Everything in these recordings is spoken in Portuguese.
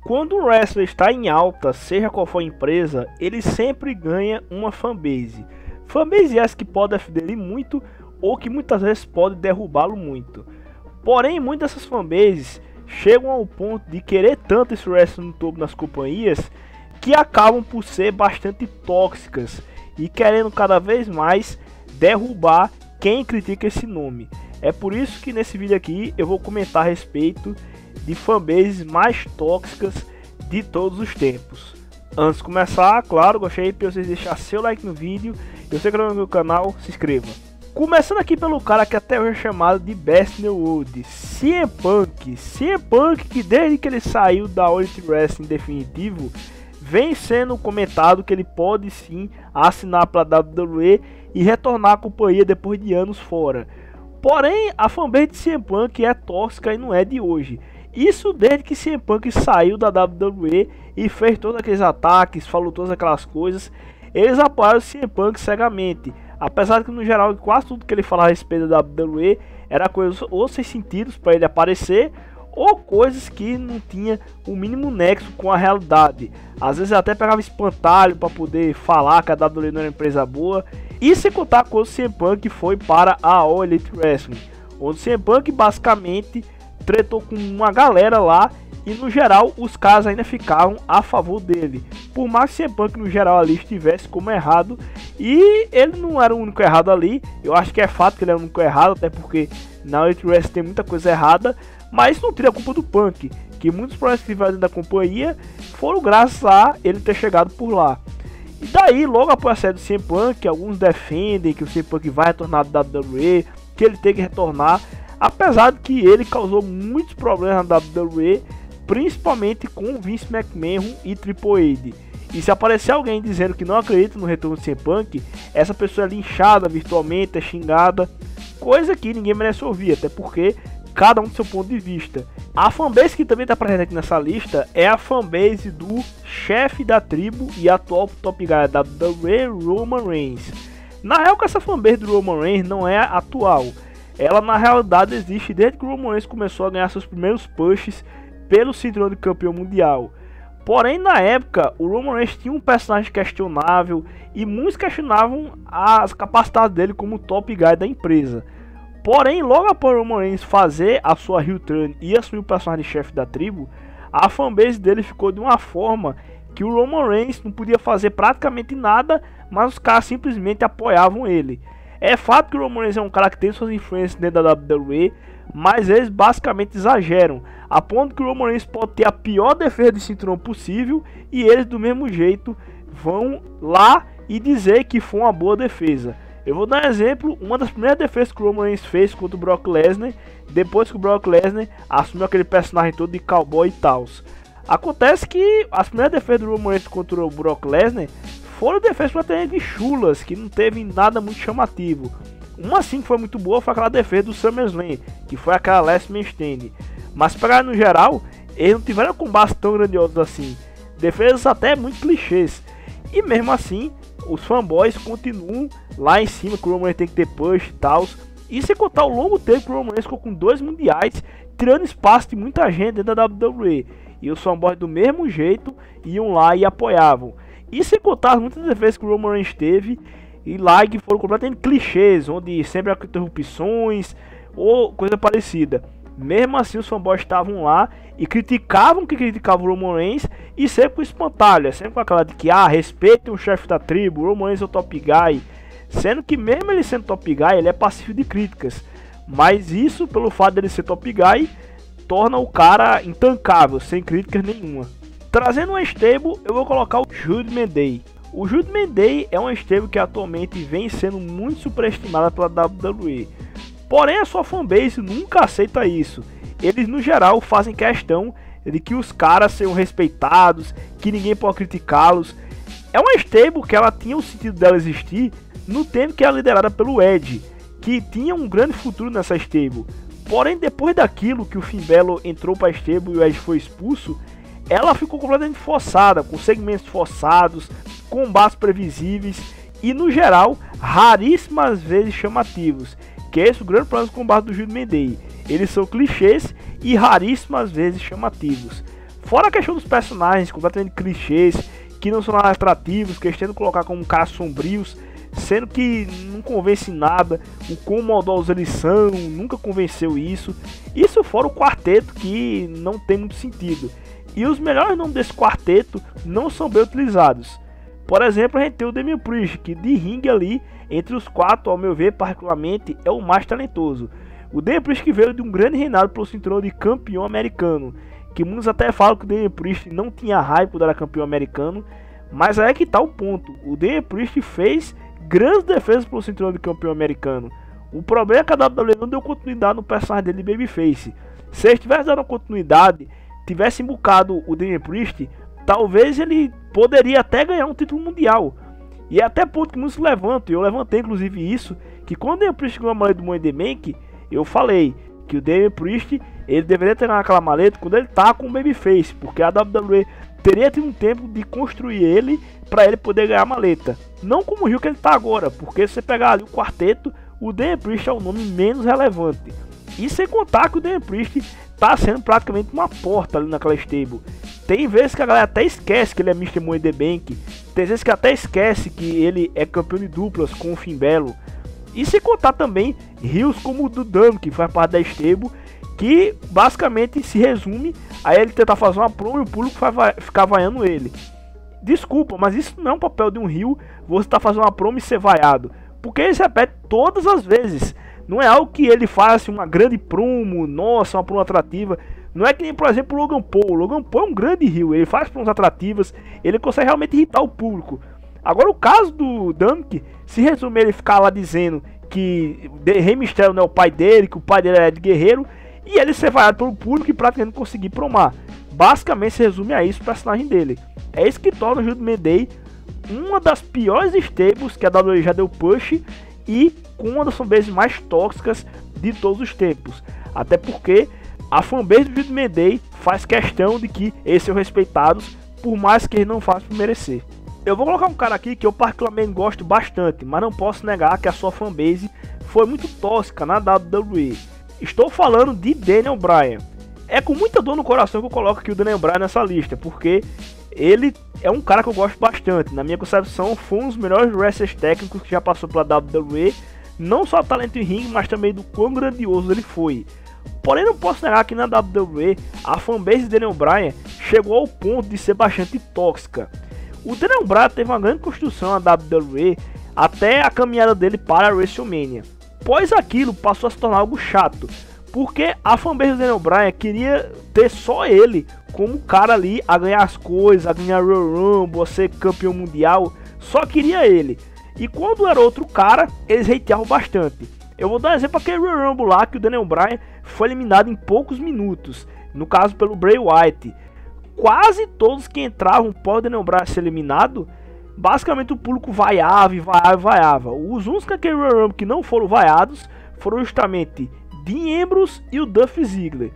Quando um wrestler está em alta, seja qual for a empresa, ele sempre ganha uma fanbase. Fanbase essa que pode defender ele muito ou que muitas vezes pode derrubá-lo muito. Porém, muitas dessas fanbases chegam ao ponto de querer tanto esse wrestler no topo nas companhias que acabam por ser bastante tóxicas e querendo cada vez mais derrubar quem critica esse nome. É por isso que nesse vídeo aqui eu vou comentar a respeito de fanbases mais tóxicas de todos os tempos. Antes de começar, claro, gostaria de vocês deixar seu like no vídeo. Eu sei que não é no meu canal, se inscreva. Começando aqui pelo cara que até hoje é chamado de Best in the World, CM Punk. CM Punk, que desde que ele saiu da All Elite Wrestling definitivo, vem sendo comentado que ele pode sim assinar para a WWE e retornar à companhia depois de anos fora. Porém, a fanbase de CM Punk é tóxica e não é de hoje. Isso desde que CM Punk saiu da WWE e fez todos aqueles ataques, falou todas aquelas coisas. Eles apoiaram o CM Punk cegamente. Apesar de que no geral quase tudo que ele falava a respeito da WWE era coisas ou sem sentidos para ele aparecer, ou coisas que não tinha o mínimo nexo com a realidade. Às vezes até pegava espantalho para poder falar que a WWE não era uma empresa boa. E sem contar quando o CM Punk foi para a All Elite Wrestling, onde o CM Punk basicamente tretou com uma galera lá e no geral os caras ainda ficavam a favor dele. Por mais que o CM Punk no geral ali estivesse como errado, e ele não era o único errado ali, eu acho que é fato que ele era o único errado, até porque na All Elite Wrestling tem muita coisa errada, mas isso não tira a culpa do Punk, que muitos problemas que tiveram dentro da companhia foram graças a ele ter chegado por lá. E daí, logo após a saída do CM Punk, alguns defendem que o CM Punk vai retornar da WWE, que ele tem que retornar, apesar de que ele causou muitos problemas na WWE, principalmente com Vince McMahon e Triple H. E se aparecer alguém dizendo que não acredita no retorno do CM Punk, essa pessoa é linchada virtualmente, é xingada, coisa que ninguém merece ouvir, até porque cada um do seu ponto de vista. A fanbase que também está presente aqui nessa lista é a fanbase do chefe da tribo e atual top guy da WWE, Roman Reigns. Na real, que essa fanbase do Roman Reigns não é atual. Ela na realidade existe desde que o Roman Reigns começou a ganhar seus primeiros pushes pelo cinturão de campeão mundial. Porém, na época, o Roman Reigns tinha um personagem questionável e muitos questionavam as capacidades dele como top guy da empresa. Porém, logo após o Roman Reigns fazer a sua heel turn e assumir o personagem de chefe da tribo, a fanbase dele ficou de uma forma que o Roman Reigns não podia fazer praticamente nada, mas os caras simplesmente apoiavam ele. É fato que o Roman Reigns é um cara que tem suas influências dentro da WWE, mas eles basicamente exageram, a ponto que o Roman Reigns pode ter a pior defesa de cinturão possível e eles do mesmo jeito vão lá e dizer que foi uma boa defesa. Eu vou dar um exemplo, uma das primeiras defesas que o Roman Reigns fez contra o Brock Lesnar, depois que o Brock Lesnar assumiu aquele personagem todo de cowboy e tal. Acontece que as primeiras defesas do Roman Reigns contra o Brock Lesnar foram defesas praticamente chulas, que não teve nada muito chamativo. Uma assim que foi muito boa foi aquela defesa do SummerSlam, que foi aquela Last Man Stand. Mas para no geral, eles não tiveram combates tão grandiosos assim. Defesas até muito clichês. E mesmo assim, os fanboys continuam lá em cima que o Roman Reigns tem que ter push e tal. E sem contar o longo tempo que o Roman Reigns ficou com 2 mundiais, tirando espaço de muita gente dentro da WWE. E os fanboys do mesmo jeito iam lá e apoiavam. E sem contar muitas defesas que o Roman Reigns teve e lá que foram completamente clichês, onde sempre há interrupções ou coisa parecida. Mesmo assim os fanboys estavam lá e criticavam o Roman Reigns e sempre com espantalho, sempre com aquela de que respeitem o chefe da tribo, o Roman Reigns é o top guy, sendo que mesmo ele sendo top guy, ele é passível de críticas, mas isso pelo fato dele ser top guy, torna o cara intancável, sem críticas nenhuma. Trazendo um stable, eu vou colocar o Judgment Day. O Judgment Day é um stable que atualmente vem sendo muito superestimado pela WWE. Porém, a sua fanbase nunca aceita isso. Eles, no geral, fazem questão de que os caras sejam respeitados, que ninguém pode criticá-los. É uma stable que ela tinha o sentido dela existir no tempo que era liderada pelo Edge, que tinha um grande futuro nessa stable. Porém, depois daquilo que o Finn Balor entrou para a stable e o Edge foi expulso, ela ficou completamente forçada, com segmentos forçados, combates previsíveis e, no geral, raríssimas vezes chamativos. Que é esse o grande problema dos combates do Judgment Day. Eles são clichês e raríssimas vezes chamativos. Fora a questão dos personagens completamente clichês, que não são nada atrativos, que eles tentam colocar como caras sombrios, sendo que não convence nada. O quão maldosos eles são, nunca convenceu isso. Isso fora o quarteto, que não tem muito sentido. E os melhores nomes desse quarteto não são bem utilizados. Por exemplo, a gente tem o Damian Priest, que de ringue ali, entre os quatro, ao meu ver, particularmente, é o mais talentoso. O Damian Priest que veio de um grande reinado pelo cinturão de campeão americano, que muitos até falam que o Damian Priest não tinha hype quando era campeão americano, mas aí é que tá o ponto. O Damian Priest fez grandes defesas pelo cinturão de campeão americano. O problema é que a WWE não deu continuidade no personagem dele de Babyface. Se eles tivessem dado continuidade, tivessem bucado o Damian Priest, talvez ele poderia até ganhar um título mundial. E é até ponto que muitos levantam, eu levantei inclusive isso, que quando o Damian Priest ganhou a maleta do Money in the Bank, eu falei que o Damian Priest, ele deveria ter ganhado aquela maleta quando ele tá com o Babyface, porque a WWE teria tido um tempo de construir ele para ele poder ganhar a maleta. Não como o Rio que ele tá agora, porque se você pegar ali o quarteto, o Damian Priest é o nome menos relevante. E sem contar que o Damian Priest tá sendo praticamente uma porta ali naquela stable. Tem vezes que a galera até esquece que ele é Mr. Money in the Bank. Tem vezes que até esquece que ele é campeão de duplas com o Finn Balor. E sem contar também rios como o do Dano, que faz parte da stable, que basicamente se resume a ele tentar fazer uma promo e o público vai ficar vaiando ele. Desculpa, mas isso não é um papel de um rio, você tá fazendo uma promo e ser vaiado. Porque ele se repete todas as vezes. Não é algo que ele faça assim, uma grande promo, nossa, uma promo atrativa. Não é que nem, por exemplo, o Logan Paul. O Logan Paul é um grande heel, ele faz promos atrativas, ele consegue realmente irritar o público. Agora o caso do Dunk se resume a ele ficar lá dizendo que Rey Mysterio não é o pai dele, que o pai dele é de guerreiro, e ele ser vaiado pelo público e praticamente conseguir promar. Basicamente se resume a isso o personagem dele. É isso que torna o Judgment Day uma das piores stables que a WWE já deu push e com uma das fanbases mais tóxicas de todos os tempos. Até porque a fanbase do Judgment Day faz questão de que eles sejam respeitados, por mais que eles não façam por merecer. Eu vou colocar um cara aqui que eu particularmente gosto bastante, mas não posso negar que a sua fanbase foi muito tóxica na WWE. Estou falando de Daniel Bryan. É com muita dor no coração que eu coloco aqui o Daniel Bryan nessa lista, porque ele é um cara que eu gosto bastante. Na minha concepção, foi um dos melhores wrestlers técnicos que já passou pela WWE, não só talento em ringue, mas também do quão grandioso ele foi. Porém, não posso negar que na WWE, a fanbase de Daniel Bryan chegou ao ponto de ser bastante tóxica. O Daniel Bryan teve uma grande construção na WWE até a caminhada dele para a WrestleMania. Após aquilo, passou a se tornar algo chato, porque a fanbase do Daniel Bryan queria ter só ele como cara ali a ganhar as coisas, a ganhar Royal Rumble, a ser campeão mundial, só queria ele. E quando era outro cara, eles hateavam bastante. Eu vou dar um exemplo aquele Royal Rumble lá que o Daniel Bryan foi eliminado em poucos minutos, no caso pelo Bray Wyatt. Quase todos que entravam pós Daniel Bryan ser eliminado, basicamente o público vaiava e vaiava e vaiava. Os únicos naquele Royal Rumble que não foram vaiados foram justamente Dean Ambrose e o Dolph Ziggler.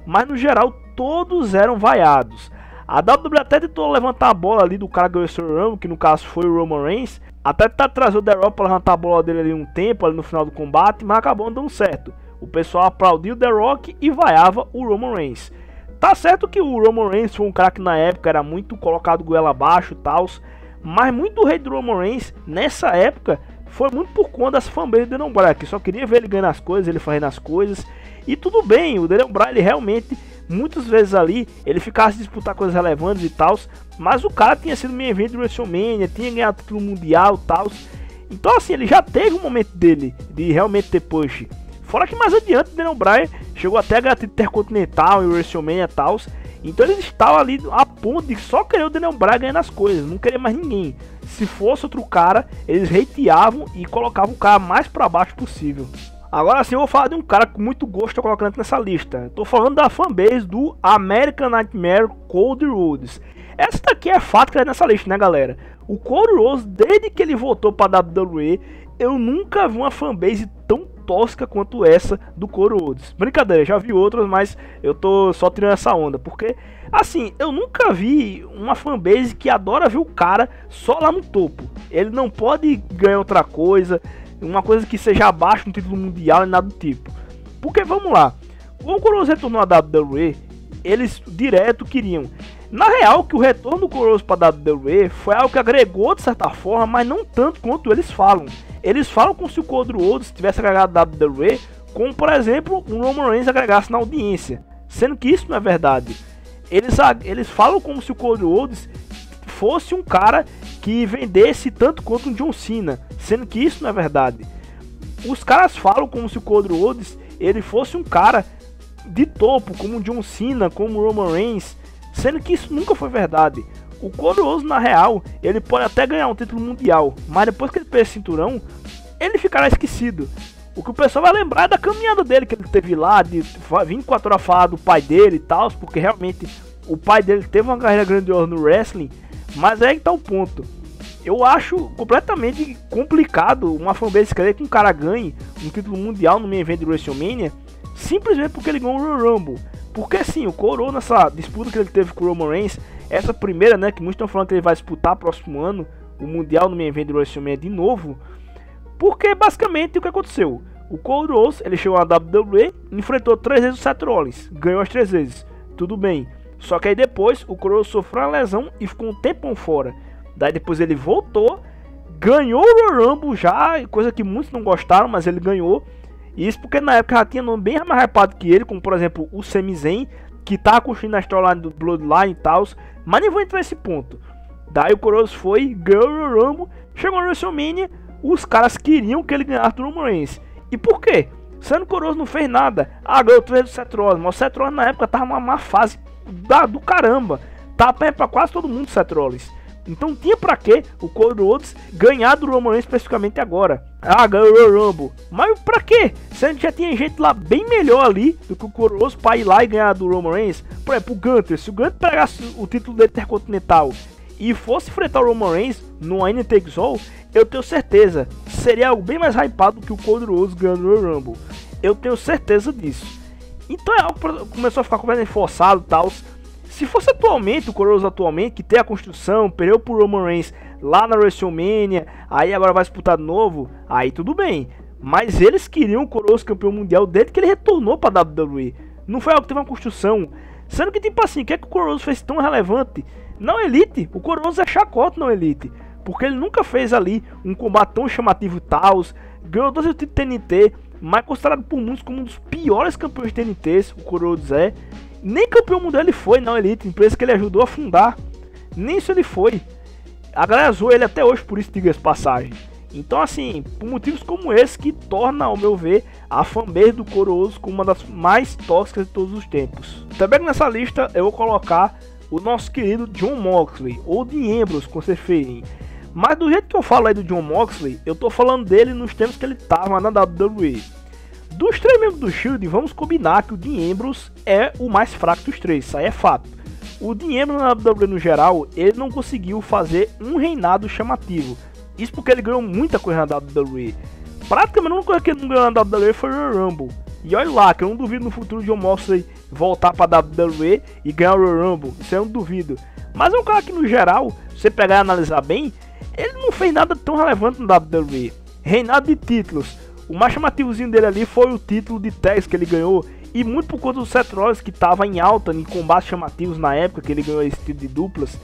Mas no geral todos eram vaiados. A WWE até tentou levantar a bola ali do cara que ganhou esse Royal Rumble, que no caso foi o Roman Reigns. Até tentar trazer o The Rock para levantar a bola dele ali um tempo, ali no final do combate, mas acabou não dando certo. O pessoal aplaudiu o The Rock e vaiava o Roman Reigns. Tá certo que o Roman Reigns foi um cara que na época era muito colocado goela abaixo e tal, mas muito do rei do Roman Reigns nessa época foi muito por conta das fanbases do Daniel Bryan, que só queria ver ele ganhando as coisas, ele fazendo as coisas. E tudo bem, o Daniel Bryan ele realmente, muitas vezes ali, ele ficava a disputar coisas relevantes e tal, mas o cara tinha sido main event de WrestleMania, tinha ganhado título mundial e tal. Então assim, ele já teve um momento dele de realmente ter push. Fora que mais adiante o Daniel Bryan chegou até a ganhar título intercontinental em WrestleMania e tal. Então eles estavam ali a ponto de só querer o Daniel Bryan ganhando as coisas, não queria mais ninguém. Se fosse outro cara, eles hateavam e colocavam o cara mais pra baixo possível. Agora sim eu vou falar de um cara com muito gosto colocando nessa lista. Tô falando da fanbase do American Nightmare Cody Rhodes. Essa daqui é fato que é nessa lista, né galera? O Cody Rhodes, desde que ele voltou pra WWE, eu nunca vi uma fanbase tão tóxica quanto essa do Cody Rhodes. Brincadeira, já vi outras, mas eu tô só tirando essa onda, porque assim, eu nunca vi uma fanbase que adora ver o cara só lá no topo. Ele não pode ganhar outra coisa, uma coisa que seja abaixo no título mundial e nada do tipo. Porque vamos lá, o Cody Rhodes retornou à WWE, eles direto queriam. Na real, que o retorno do Corozo para a WWE foi algo que agregou de certa forma, mas não tanto quanto eles falam. Eles falam como se o Cody Rhodes tivesse agregado a WWE, como por exemplo um Roman Reigns agregasse na audiência, sendo que isso não é verdade. Eles falam como se o Cody Rhodes fosse um cara que vendesse tanto quanto um John Cena, sendo que isso não é verdade. Os caras falam como se o Cody Rhodes ele fosse um cara de topo, como o John Cena, como o Roman Reigns, sendo que isso nunca foi verdade. O Cody Rhodes, na real, ele pode até ganhar um título mundial, mas depois que ele perde esse cinturão, ele ficará esquecido. O que o pessoal vai lembrar é da caminhada dele que ele teve lá, de 24 horas falar do pai dele e tal, porque realmente o pai dele teve uma carreira grandiosa no wrestling, mas é aí que tá o ponto. Eu acho completamente complicado uma fanbase querer que um cara ganhe um título mundial no main event de WrestleMania, simplesmente porque ele ganhou o Royal Rumble. Porque sim, o Coroa nessa disputa que ele teve com o Roman Reigns, essa primeira, né, que muitos estão falando que ele vai disputar próximo ano, o mundial no main event de WrestleMania de novo, porque basicamente o que aconteceu? O Cody Rhodes, ele chegou na WWE, enfrentou 3 vezes o Seth Rollins, ganhou as 3 vezes, tudo bem. Só que aí depois o Cody Rhodes sofreu uma lesão e ficou um tempão fora. Daí depois ele voltou, ganhou o Royal Rumble já, coisa que muitos não gostaram, mas ele ganhou. Isso porque na época já tinha nome bem mais hypado que ele, como por exemplo o Sami Zayn, que tá construindo a storyline do Bloodline e tal, mas nem vou entrar nesse ponto. Daí o Corozo foi, ganhou o Royal Rumble, chegou no WrestleMania, os caras queriam que ele ganhasse do Roman Reigns. E por quê? Sendo que o Corozo não fez nada. Ah, ganhou 3 do Seth Rollins, mas o Seth Rollins na época tava numa má fase do caramba. Tava perto pra quase todo mundo o Seth Rollins. Então tinha pra que o Cody Rhodes ganhar do Roman Reigns especificamente agora. Ah, ganhou o Royal Rumble. Mas pra quê? Sendo que já tinha gente lá bem melhor ali do que o Cody Rhodes pra ir lá e ganhar do Roman Reigns. Por exemplo, o Gunther. Se o Gunther pegasse o título do Intercontinental e fosse enfrentar o Roman Reigns no Winner Takes All, eu tenho certeza, seria algo bem mais hypado do que o Cody Rhodes ganhando o Royal Rumble. Eu tenho certeza disso. Então é algo que começou a ficar completamente forçado e tal. Se fosse atualmente, o Corozo atualmente, que tem a construção, perdeu pro Roman Reigns lá na WrestleMania, aí agora vai disputar de novo, aí tudo bem. Mas eles queriam o Corozo campeão mundial desde que ele retornou pra WWE. Não foi algo que teve uma construção. Sendo que tipo assim, o que é que o Corozo fez tão relevante? Não Elite, o Corozo é chacota não Elite. Porque ele nunca fez ali um combate tão chamativo e tal, ganhou 12 títulos de TNT, mas considerado por muitos como um dos piores campeões de TNT, o Corozo é. Nem campeão mundial ele foi, não Elite, empresa que ele ajudou a fundar. Nem isso ele foi. A galera zoou ele até hoje por isso, diga-se passagem. Então assim, por motivos como esse que torna, ao meu ver, a fanbase do Corozo como uma das mais tóxicas de todos os tempos. Também nessa lista eu vou colocar o nosso querido Jon Moxley, ou Dean Ambrose, como vocês preferem. Mas do jeito que eu falo aí do Jon Moxley, eu tô falando dele nos tempos que ele tava na WWE. Dos 3 membros do Shield, vamos combinar que o Dean Ambrose é o mais fraco dos 3, isso aí é fato. O Dean Ambrose na WWE no geral, ele não conseguiu fazer um reinado chamativo. Isso porque ele ganhou muita coisa na WWE. Praticamente a única coisa que ele não ganhou na WWE foi o Royal Rumble. E olha lá, que eu não duvido no futuro de Jon Moxley voltar pra WWE e ganhar o Royal Rumble, isso eu não duvido. Mas é um cara que no geral, se você pegar e analisar bem, ele não fez nada tão relevante na WWE. Reinado de títulos. O mais chamativozinho dele ali foi o título de tags que ele ganhou. E muito por conta do Seth Rollins, que estava em alta em combates chamativos na época que ele ganhou esse título de duplas.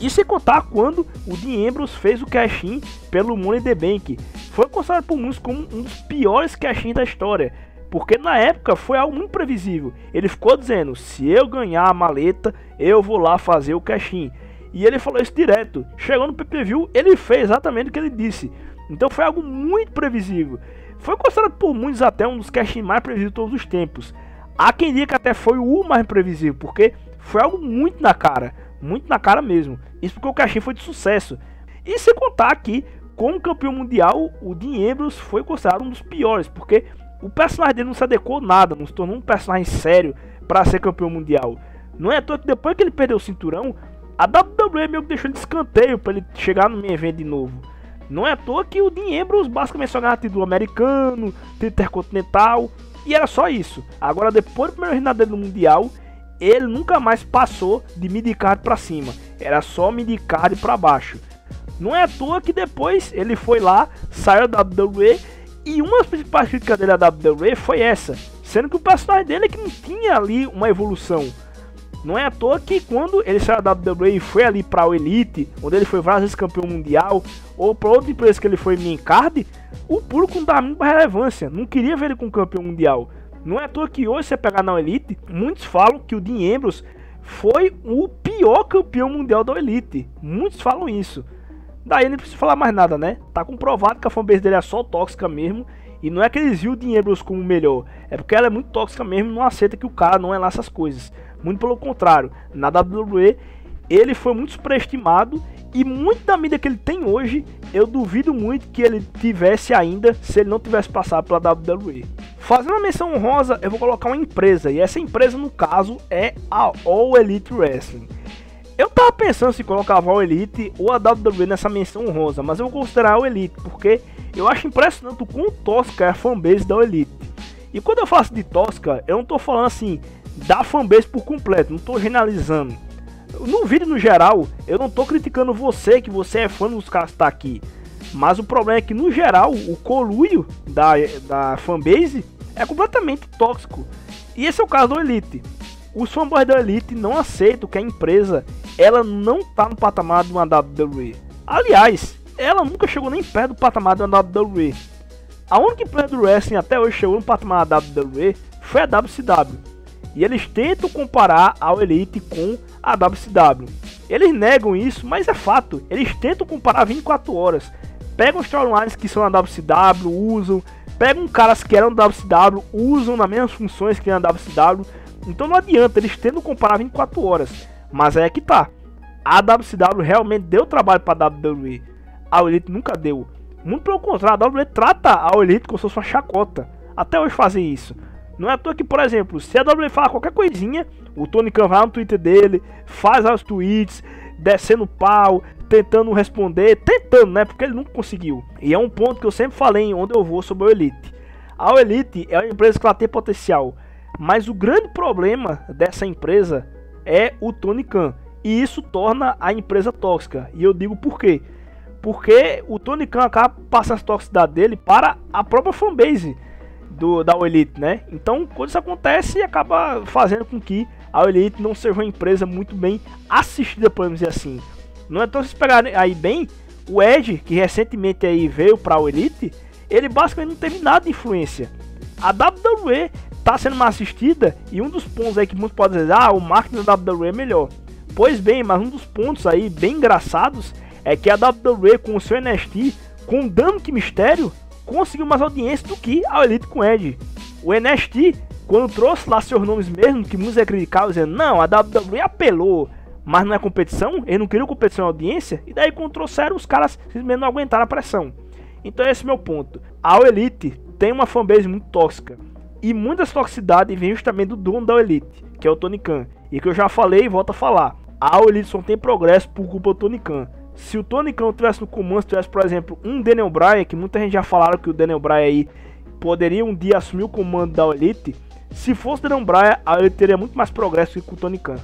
E sem contar quando o Dean Ambrose fez o cash-in pelo Money in the Bank. Foi considerado por muitos como um dos piores cash-in da história. Porque na época foi algo muito previsível. Ele ficou dizendo, se eu ganhar a maleta, eu vou lá fazer o cash-in. E ele falou isso direto. Chegou no PPV, ele fez exatamente o que ele disse. Então foi algo muito previsível. Foi considerado por muitos até um dos cash-in mais previsíveis de todos os tempos. Há quem diga que até foi o mais previsível, porque foi algo muito na cara mesmo. Isso porque o cash-in foi de sucesso. E sem contar que, como campeão mundial, o Dean Ambrose foi considerado um dos piores, porque o personagem dele não se adequou nada, não se tornou um personagem sério para ser campeão mundial. Não é à toa que depois que ele perdeu o cinturão, a WWE meio que deixou ele de escanteio para ele chegar no main event de novo. Não é à toa que o Dean Ambrose basicamente só ganhava título americano, título intercontinental, e era só isso. Agora depois do primeiro reinado dele no mundial, ele nunca mais passou de midcard pra cima, era só midcard pra baixo. Não é à toa que depois ele foi lá, saiu da WWE, e uma das principais críticas dele da WWE foi essa, sendo que o personagem dele é que não tinha ali uma evolução. Não é à toa que quando ele saiu da WWE e foi ali para o Elite, onde ele foi várias vezes campeão mundial, ou para outra empresa que ele foi main card, o público não dava muita relevância, não queria ver ele como campeão mundial. Não é à toa que hoje você pegar na Elite, muitos falam que o Dean Ambrose foi o pior campeão mundial da Elite. Muitos falam isso. Daí não precisa falar mais nada, né? Tá comprovado que a fanbase dele é só tóxica mesmo. E não é que eles viram o Dean Ambrose como o melhor, é porque ela é muito tóxica mesmo, não aceita que o cara não é lá essas coisas. Muito pelo contrário, na WWE ele foi muito superestimado e muito da mídia que ele tem hoje, eu duvido muito que ele tivesse ainda se ele não tivesse passado pela WWE. Fazendo uma menção honrosa, eu vou colocar uma empresa, e essa empresa no caso é a All Elite Wrestling. Eu tava pensando se colocava a All Elite ou a WWE nessa menção honrosa, mas eu vou considerar a All Elite, porque eu acho impressionante o quão tosca é a fanbase da All Elite. E quando eu faço de tosca, eu não tô falando assim da fanbase por completo, não tô generalizando. No vídeo no geral, eu não tô criticando você, que você é fã dos caras que tá aqui. Mas o problema é que no geral, o conluio da fanbase é completamente tóxico. E esse é o caso da Elite. Os fanboys da Elite não aceitam que a empresa ela não tá no patamar de uma WWE. Aliás, ela nunca chegou nem perto do patamar de uma WWE. A única empresa do wrestling até hoje chegou no patamar da WWE foi a WCW. E eles tentam comparar a Elite com a WCW. Eles negam isso, mas é fato. Eles tentam comparar 24 horas. Pegam os storylines que são na WCW, usam. Pegam caras que eram da WCW, usam nas mesmas funções que na WCW. Então não adianta, eles tentam comparar 24 horas. Mas é que tá. A WCW realmente deu trabalho para a WWE. A Elite nunca deu. Muito pelo contrário, a WWE trata a Elite como se fosse uma chacota. Até hoje fazem isso. Não é à toa que, por exemplo, se a WWE falar qualquer coisinha, o Tony Khan vai no Twitter dele, faz os tweets, descendo pau, tentando responder, tentando, né? Porque ele nunca conseguiu. E é um ponto que eu sempre falei onde eu vou sobre a Elite. A Elite é uma empresa que ela tem potencial, mas o grande problema dessa empresa é o Tony Khan. E isso torna a empresa tóxica. E eu digo por quê? Porque o Tony Khan acaba passando a toxicidade dele para a própria fanbase da Elite, né? Então, quando isso acontece, acaba fazendo com que a Elite não seja uma empresa muito bem assistida, podemos dizer assim. Não é tão se pegarem aí bem, o Edge, que recentemente aí veio para a Elite, ele basicamente não teve nada de influência. A WWE está sendo mais assistida e um dos pontos aí que muitos podem dizer, o marketing da WWE é melhor. Pois bem, mas um dos pontos aí bem engraçados é que a WWE com o seu NXT, com o Dominic Mysterio, conseguiu mais audiência do que a Elite com Edge. O NXT, quando trouxe lá seus nomes mesmo, que muitos criticavam, dizendo, não, a WWE apelou, mas não é competição, eles não queriam competição e audiência, e daí quando trouxeram, os caras simplesmente não aguentaram a pressão. Então esse é o meu ponto. A Elite tem uma fanbase muito tóxica, e muitas toxicidades vêm justamente do dono da Elite, que é o Tony Khan, e que eu já falei e volto a falar. A Elite só tem progresso por culpa do Tony Khan. Se o Tony Khan tivesse no comando, se tivesse, por exemplo, um Daniel Bryan, que muita gente já falaram que o Daniel Bryan aí poderia um dia assumir o comando da Elite, se fosse o Daniel Bryan, a Elite teria muito mais progresso que com o Tony Khan.